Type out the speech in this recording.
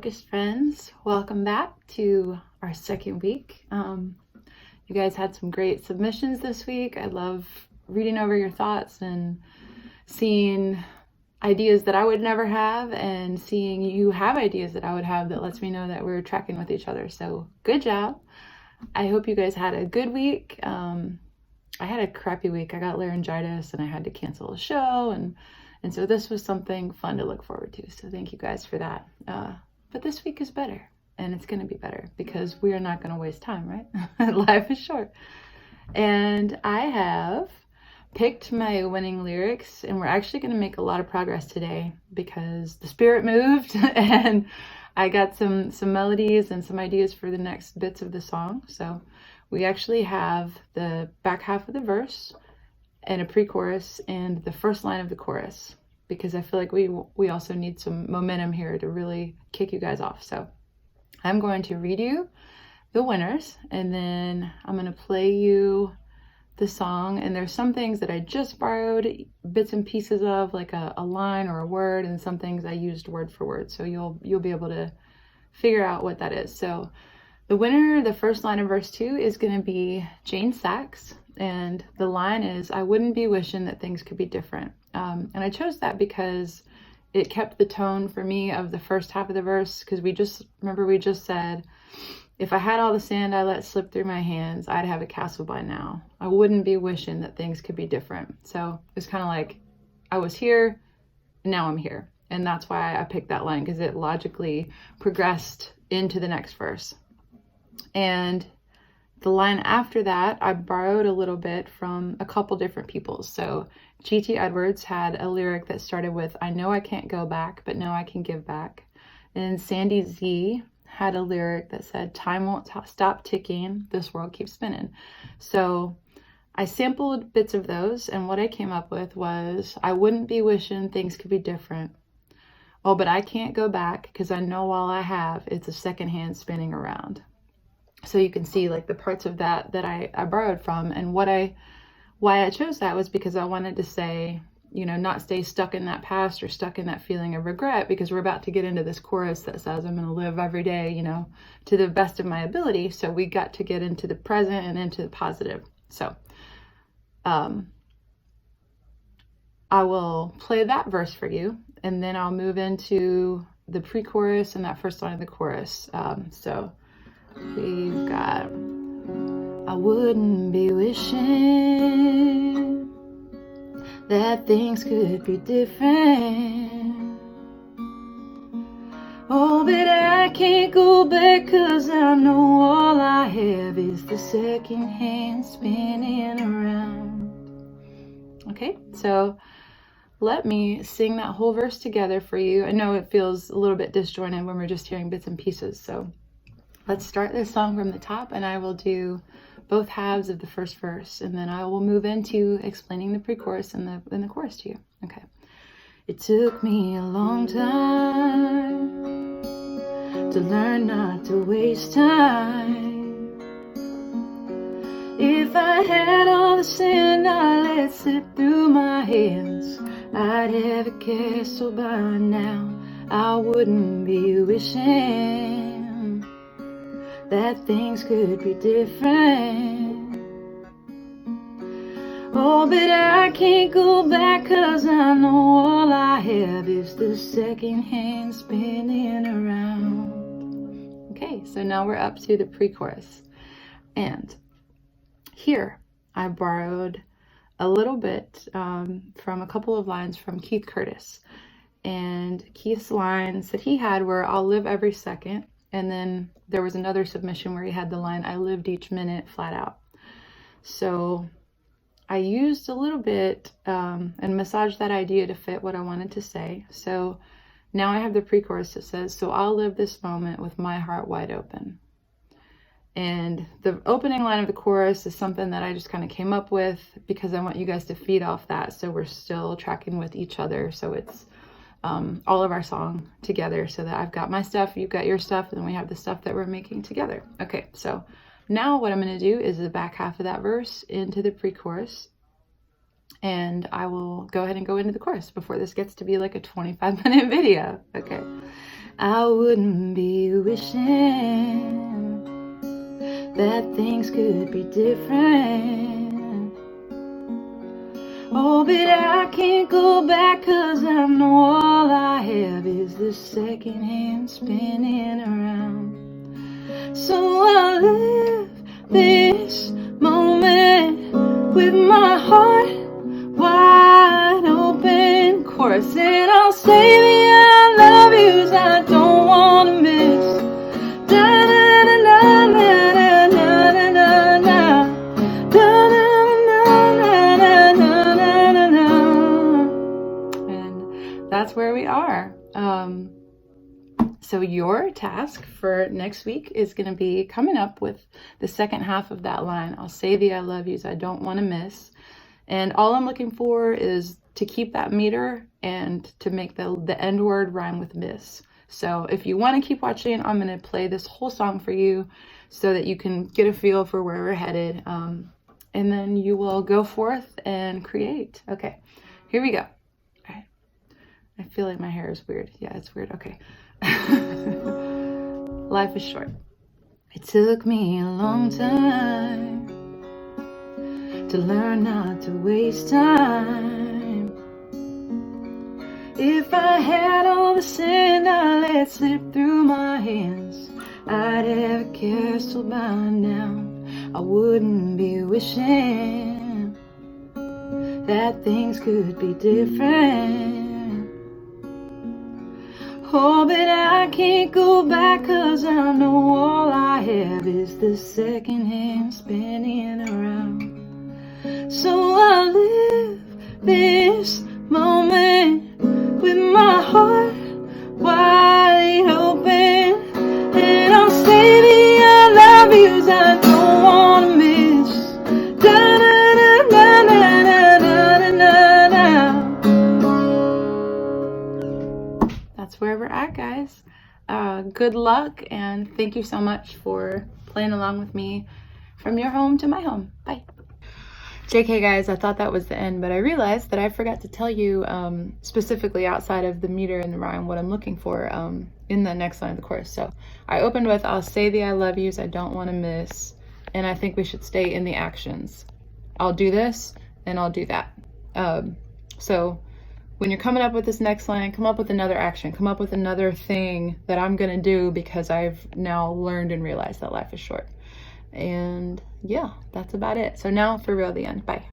artist friends, welcome back to our second week. You guys had some great submissions this week. I love reading over your thoughts and seeing ideas that I would never have and seeing you have ideas that I would have. That lets me know that we're tracking with each other. So good job. I hope you guys had a good week. I had a crappy week. I got laryngitis and I had to cancel a show, and so this was something fun to look forward to. So thank you guys for that. But this week is better, and it's going to be better because we are not going to waste time, right? Life is short. And I have picked my winning lyrics, and we're actually going to make a lot of progress today because the spirit moved and I got some melodies and some ideas for the next bits of the song. So we actually have the back half of the verse and a pre-chorus and the first line of the chorus, because I feel like we also need some momentum here to really kick you guys off. So I'm going to read you the winners, and then I'm going to play you the song. And there's some things that I just borrowed bits and pieces of, like a line or a word, and some things I used word for word. So you'll be able to figure out what that is. So the winner, the first line of verse 2, is going to be Jane Sachs. And the line is, "I wouldn't be wishing that things could be different." And I chose that because it kept the tone for me of the first half of the verse, because we just said, if I had all the sand I let slip through my hands, I'd have a castle by now. I wouldn't be wishing that things could be different. So it's kind of like, I was here, now I'm here. And that's why I picked that line, because it logically progressed into the next verse. And the line after that, I borrowed a little bit from a couple different people. So G.T. Edwards had a lyric that started with, "I know I can't go back, but know I can give back." And Sandy Z had a lyric that said, "Time won't stop ticking, this world keeps spinning." So I sampled bits of those, and what I came up with was, "I wouldn't be wishing things could be different. Oh, but I can't go back, because I know all I have, it's a second hand spinning around." So you can see like the parts of that I borrowed from, and why I chose that was because I wanted to say, not stay stuck in that past or stuck in that feeling of regret, because we're about to get into this chorus that says I'm going to live every day, to the best of my ability. So we got to get into the present and into the positive. So I will play that verse for you, and then I'll move into the pre-chorus and that first line of the chorus. So we've got, "I wouldn't be wishing that things could be different. Oh, but I can't go back, 'cause I know all I have is the second hand spinning around." Okay, so let me sing that whole verse together for you. I know it feels a little bit disjointed when we're just hearing bits and pieces. So let's start this song from the top, and I will do both halves of the first verse, and then I will move into explaining the pre-chorus and the chorus to you. Okay. It took me a long time to learn not to waste time. If I had all the sand I let slip through my hands, I'd have a castle by now. I wouldn't be wishing that things could be different. Oh, but I can't go back, 'cause I know all I have is the second hand spinning around. Okay, so now we're up to the pre-chorus. And here I borrowed a little bit from a couple of lines from Keith Curtis. And Keith's lines that he had were, "I'll live every second." And then there was another submission where he had the line, "I lived each minute flat out." So I used a little bit and massaged that idea to fit what I wanted to say. So now I have the pre-chorus that says, "So I'll live this moment with my heart wide open." And the opening line of the chorus is something that I just kind of came up with because I want you guys to feed off that. So we're still tracking with each other. So it's all of our song together, so that I've got my stuff, you've got your stuff, and then we have the stuff that we're making together. Okay, so now what I'm going to do is the back half of that verse into the pre-chorus, and I will go ahead and go into the chorus before this gets to be like a 25-minute video. Okay, I wouldn't be wishing that things could be different. Oh, but I can't go back, 'cause I know all I have is this second hand spinning around. So I live this moment with my heart wide open, chorus, and I'll say the I love yous I don't want to miss. Da da da da da da da da da da da da. And that's where we are. So your task for next week is going to be coming up with the second half of that line. I'll say the I love yous I don't want to miss. And all I'm looking for is to keep that meter and to make the end word rhyme with miss. So if you want to keep watching, I'm going to play this whole song for you so that you can get a feel for where we're headed. And then you will go forth and create. Okay, here we go. All right. I feel like my hair is weird. Yeah, it's weird. Okay. Life is short. It took me a long time to learn not to waste time. If I had all the sand I let slip through my hands, I'd have a castle by now. I wouldn't be wishing that things could be different. Oh, but I can't go back, 'cause I know all I have is the second hand spinning around. So I live this moment with my heart wide open, and I'll say the I love yous I don't want to miss. Da da da da da da da da da. That's where we're at, guys. Good luck, and thank you so much for playing along with me from your home to my home. Bye. JK, guys, I thought that was the end, but I realized that I forgot to tell you specifically outside of the meter and the rhyme what I'm looking for in the next line of the chorus. So I opened with, I'll say the I love yous I don't want to miss, and I think we should stay in the actions. I'll do this and I'll do that. So when you're coming up with this next line, come up with another action, come up with another thing that I'm gonna do because I've now learned and realized that life is short. And yeah, that's about it. So now for real, the end. Bye.